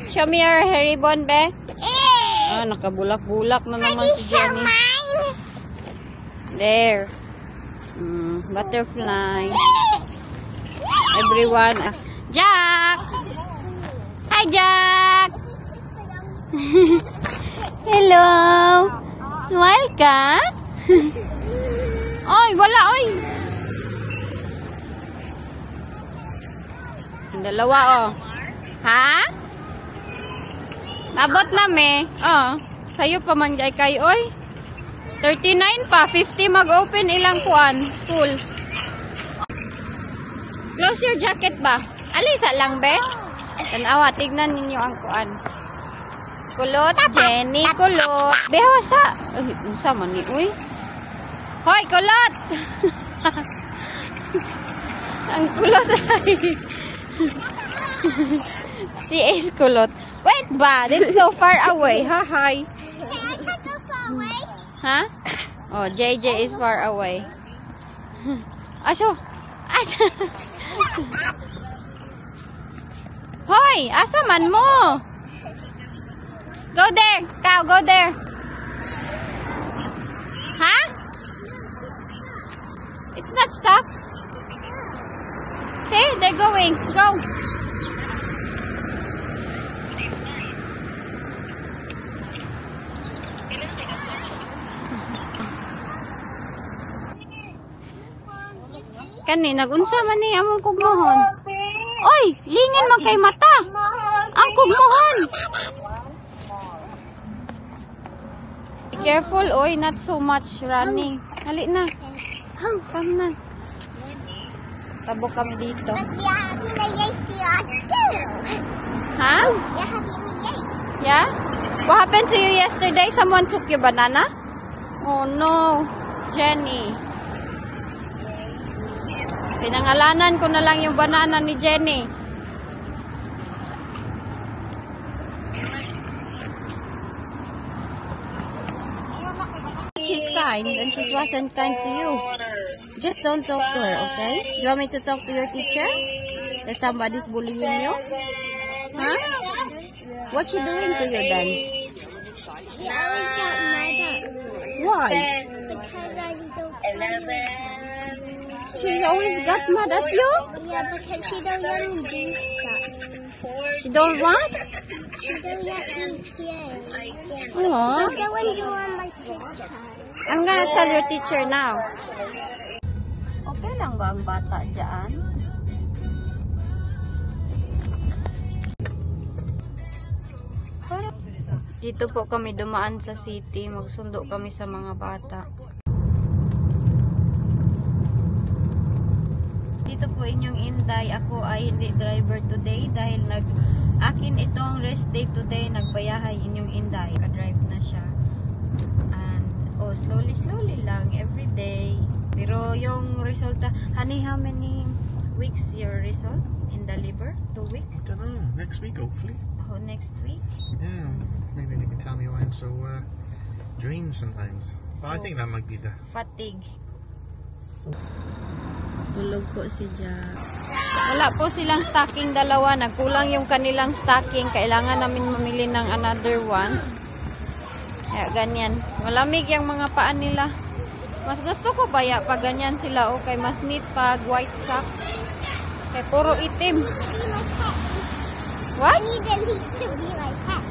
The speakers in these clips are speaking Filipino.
Show me your hair ribbon, be. Ah, nakabulak-bulak na naman si Jenny. There. Butterfly. Everyone. Jack! Hi, Jack! Hello! Smile ka? Oy, wala, oy! Dalawa, oh. Ha? Abot na, me. Oh. Sa'yo pa man jay kay, oy. 39 pa. 50 mag-open ilang kuan. School. Close your jacket ba? Alisa lang, be. Tanawa, tignan ninyo ang kuan. Kulot, Jenny, kulot. Behawa sa. Ay, unsa man ni, uy. Hoy, kulot! Ang kulot ay. Si Ace kulot. Wait ba? Let's go far away. Ha, hi. I can't go far away. Ha? Oh, JJ is far away. Aso. Asa. Hoy, asa man mo? Go there. Cow, go there. Ha? It's not stuck. See, they're going. Go. Kani, nagunsa man ni among kugmohon. Oy, lingin man kay mata. Ang kugmohon. Be careful, oy, not so much running. Hali na. Come na. Tabok kami dito. Ha? Yeah? What happened to you yesterday? Someone took your banana? Oh no, Jenny. Pinangalanan ko na lang yung banana ni Jenny. She's kind and she wasn't kind to you. Just don't talk to her, okay? You want me to talk to your teacher? That somebody's bullying you? Huh? What's she doing to you then? She always got mad at me. Why? Because I don't She always got mad at you? Yeah, because she don't let me do stuff. She don't want? She don't let me play. Aww. So go and do on my picture. I'm gonna tell your teacher now. Okay lang ba ang bata dyan? Dito po kami dumaan sa city. Magsundo kami sa mga bata. Dito po inyong Inday. Ako ay hindi driver today dahil akin itong rest day today. Nagbayahay inyong Inday. Ka-drive na siya. And slowly lang every day. Pero yung resulta, honey, how many weeks your result in the liver? 2 weeks? I don't know. Next week, hopefully. Oh, next week? Yeah. Maybe they can tell me why I'm so drained sometimes. But I think that might be the Fatigue. Tulog po si Jack. Wala po silang stocking dalawa. Nagkulang yung kanilang stocking. Kailangan namin mamili ng another one. Kaya ganyan. Malamig yung mga paan nila. Mas gusto ko baya pag ganyan sila. Okay, mas neat pag white socks. Kaya puro itim. What? I need at least to be like that.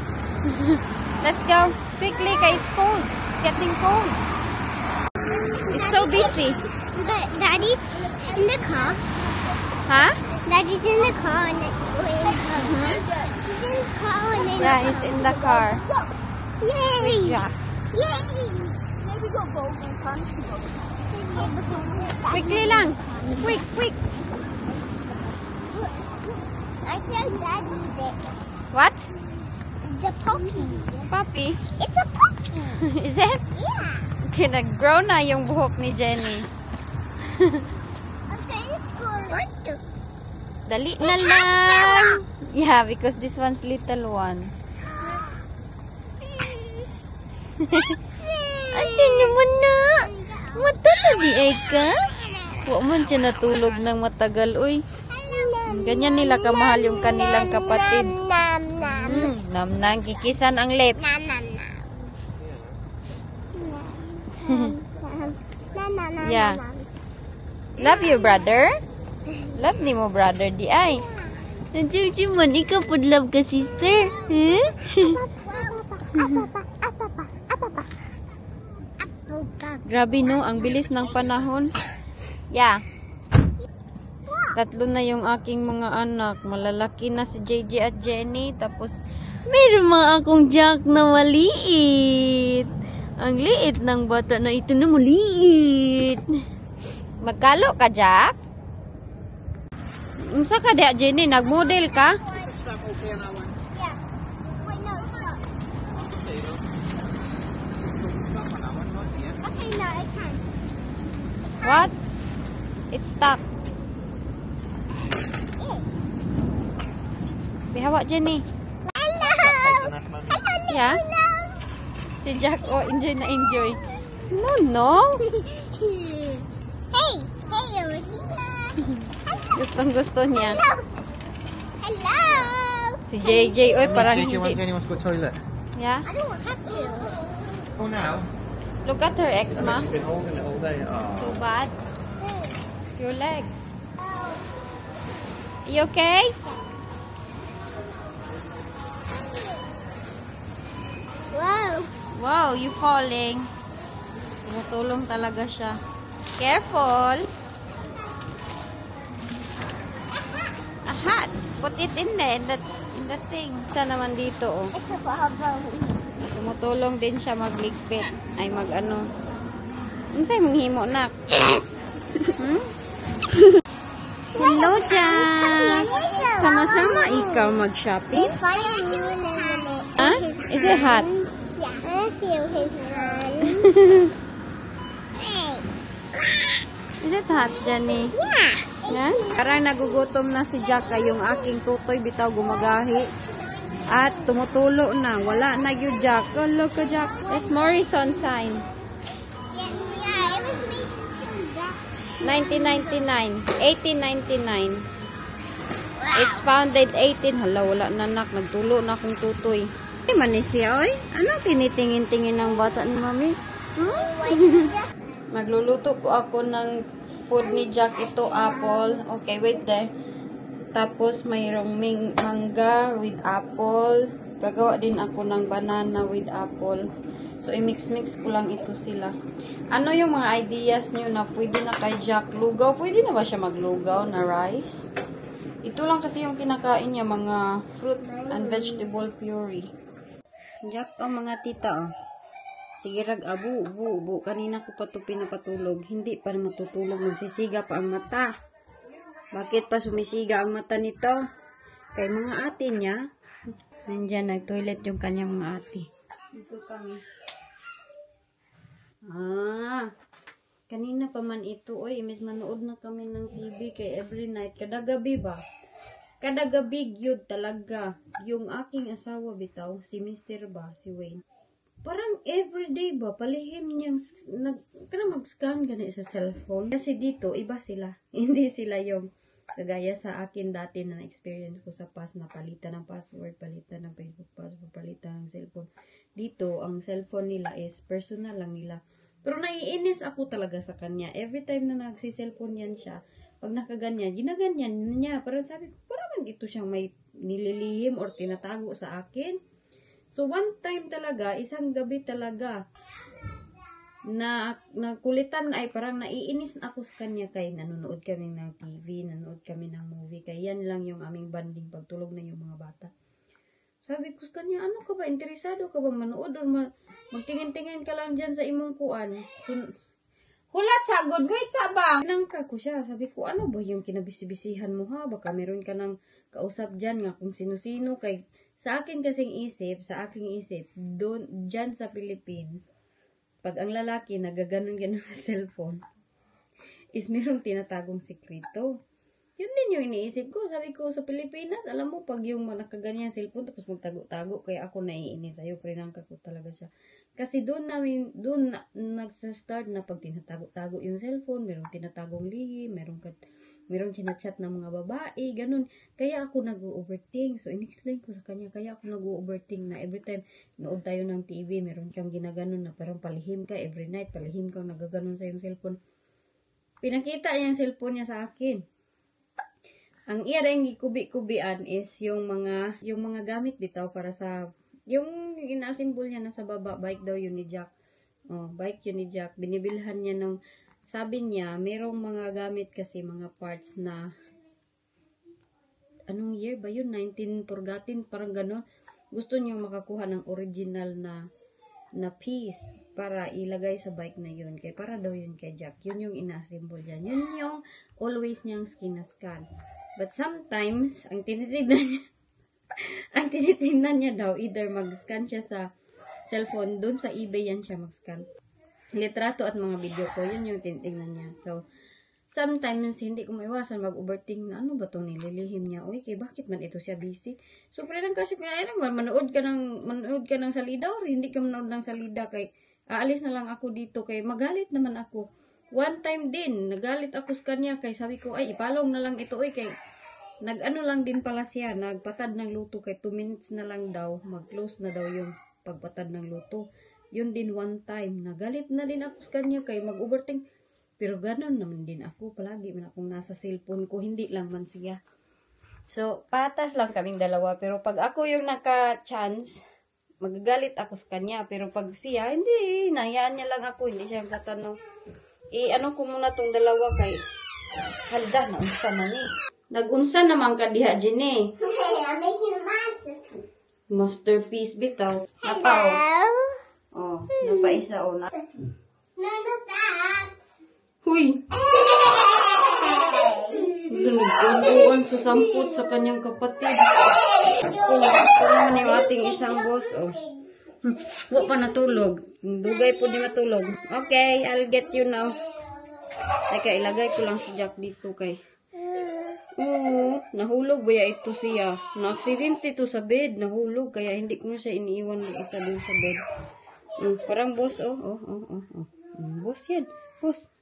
Let's go. Quickly, kaya it's cold. Getting cold. It's so busy. But Daddy's in the car. Huh? Daddy's in the car and he's in the car and then Yeah, he's in the car. Yay! Yeah. Yay! Maybe go boat and fun. Quickly lang. Quick, quick. I showed Daddy this. What? The puppy. Puppy? It's a puppy. Is it? Yeah. Okay, nag-grow na yung buhok ni Jenny. I'm saying school. What the? Dali na lang. Yeah, because this one's little one. Andiyan naman na. Mata na di ay ka. Huwag man siya natulog ng matagal, uy. Hello. Ganyan nila kamahal yung kanilang kapatid. Nam, nam. Namnang kikisan ang lips. Nam, nam, nam. Nam, nam, nam, Yeah. nam. Love you, brother. Love ni mo, brother, di ay. Nandiyo, Jimon, ikaw po love ka, sister. Huh? Grabe, no? Ang bilis ng panahon. Yeah. Tatlo na yung aking mga anak. Malalaki na si JJ at Jenny. Tapos, meron mga akong Jack na maliit. Ang liit ng bata na ito na maliit. Magkalo ka, Jack? Unsa ka diya, Jenny? Nag-model ka? Is the strap okay on that one? Yeah. Wait, no, stop. Strap on that one, not the end. Okay, no, I can. What? It's stuck. Bihawa, Jenny. Hello. Tight enough, mommy. Yeah? Si Jack, oh, enjoy na enjoy. No, no. Hey, hey, Rosina. Gustong gusto niya. Hello. Si JJ, oy, parang JJ wants hindi. anyone to go to the toilet. Yeah? I don't have to. Oh, now? Look at her ex, ma. You've been holding it all day. So Oh. bad. Your legs. You okay? Wow. Wow, you falling. Tumutulong talaga siya. Careful. A hat. Put it in there, in the thing. Isa naman dito, oh. It's a bubble. Tumutulong din siya magligpit. Ay, mag-ano. Ano sa'yo mong himo, nak? Hmm? Hello, Jack. Sama-sama ikaw mag-shopping? Follow me in a minute. Huh? Is it hot? Yeah, I feel his hand. Hey. Is it hot, Jenny? Yeah. Yeah? Parang nagugutom na si Jack yung aking tutoy bitaw gumagahi. At tumutulo na. Wala na yung Jack. Oh, look, Jack. It's Morrison sign. Yeah, it was made into that. 1999. 1899. It's founded 18. Hala, wala na nak. Nagtulo na akong tutoy. Ay, manis siya, oy. Ano tinitingin-tingin ng bata ni Mami? Hmm? Magluluto po ako ng food ni Jack. Ito, apple. Okay, wait there. Tapos, mayroong mangga with apple. Gagawa din ako ng banana with apple. So, i-mix-mix ko lang ito sila. Ano yung mga ideas nyo na pwede na kay Jack lugaw? Pwede na ba siya maglugaw na rice? Ito lang kasi yung kinakain niya, mga fruit and vegetable puree. Jack, oh, mga tita, oh. Sige, rag, abu. Kanina ko pa ito pinapatulog. Hindi pa matutulog. Magsisiga pa ang mata. Bakit pa sumisiga ang mata nito? Kay mga ate niya. Nandyan, nag-toilet yung kanyang mga ate. Dito kami. Kanina pa man ito. Oy, imis manood na kami ng TV kay every night. Kada gabi ba? Kada gabi, yun talaga. Yung aking asawa bitaw, si Mr. ba, si Wayne. Parang everyday ba, palihim niyang, mag-scan gani sa cellphone. Kasi dito, iba sila. Hindi sila yung, kagaya sa akin dati na na-experience ko sa past na palitan ng password, palitan ng Facebook password, palitan ng cellphone. Dito, ang cellphone nila is personal lang nila. Pero naiinis ako talaga sa kanya. Every time na nagsi-cellphone yan siya, pag nakaganyan, ginaganyan niya. Parang sabi ko, parang ito siyang may nililihim or tinatago sa akin. So, one time talaga, isang gabi talaga, na kulitan ay parang naiinis na ako sa kanya kay nanonood kami ng TV, nanonood kami ng movie. Kaya yan lang yung aming banding pagtulog na yung mga bata. Sabi ko sa kanya, ano ka ba? Interesado ka ba manood? Or magtingin-tingin ka lang dyan sa imong kuan? Hulat sagod, wait sabang! Nangka ko siya. Sabi ko, ano ba yung kinabisibisihan mo ha? Baka meron ka ng kausap dyan nga kung sino-sino kay... Sa akin kasing isip, sa aking isip, doon, dyan sa Philippines, pag ang lalaki nagaganon-ganon sa cellphone, is merong tinatagong sikreto. Yun din yung iniisip ko. Sabi ko, sa Pilipinas, alam mo, pag yung nakaganyan cellphone, tapos magtago-tago, kaya ako naiinis sa'yo, prinangka ko talaga siya. Kasi doon nagsa-start na pag tinatago-tago yung cellphone, merong tinatagong lihim, merong Meron chinachat na mga babae, ganun. Kaya ako nag-overthink. So, in-explain ko sa kanya, kaya ako nag-overthink na every time nood tayo ng TV, meron kang ginaganon na parang palihim ka every night, palihim kang nagaganon sa yung cellphone. Pinakita niya yung cellphone niya sa akin. Ang iya rin gikubi-kubian is yung mga gamit bitaw para sa yung ina-assemble niya nasa baba, bike daw yun ni Jack. Oh, bike yun ni Jack. Binibilhan niya ng sabi niya, merong mga gamit kasi mga parts na anong year ba yun? 19 forgotten, parang gano'n. Gusto niya makakuha ng original na piece para ilagay sa bike na yun. Kaya para daw yun kay Jack. Yun yung ina-assemble niya. Yun yung always niyang scan. But sometimes, ang tinitingnan niya daw, either mag-scan siya sa cellphone, dun sa eBay yan siya mag-scan. Litrato at mga video ko, yun yung tinitingnan niya. So, sometimes, hindi ko maiwasan mag-overthink na ano ba itong nililihim niya. Uy, kay bakit man ito siya busy? So, pre lang kasi kaya naman, manood ka ng salida or hindi ka manood ng salida kay aalis na lang ako dito kay magalit naman ako. One time din, nagalit ako sa kanya kay sabi ko, ay, ipalong na lang ito, uy, kay nag-ano lang din pala siya, nagpatad ng luto kay 2 minutes na lang daw, mag-close na daw yung pagpatad ng luto. Yun din one time, nagalit na din ako sa kanya kay mag-overthink. Pero ganun naman din ako, palagi man akong nasa cellphone ko, hindi lang man siya. So, patas lang kaming dalawa, pero pag ako yung naka-chance, magagalit ako sa kanya. Pero pag siya, hindi, nahiyaan niya lang ako, hindi siya tatanong. Ano ko muna tong dalawa kay halda na unsa man ni. Nag-unsa naman ka diha Jenny. Okay, I'm making a masterpiece. Masterpiece bitaw. Napaw. Oh, napaisa o na. No, not that. Huy. Nagkuhan sa samput sa kanyang kapatid. Oh, ito naman yung ating isang boss. Oh. Huwag pa natulog. Dugay po di matulog. Okay, I'll get you now. Teka, ilagay ko lang si Jack dito kay. Oo, nahulog ba ya ito siya? Na-accident ito sa bed. Nahulog, kaya hindi ko na siya iniiwan mag-isa dun sa bed. Parang boss, oh. Boss yan. Boss.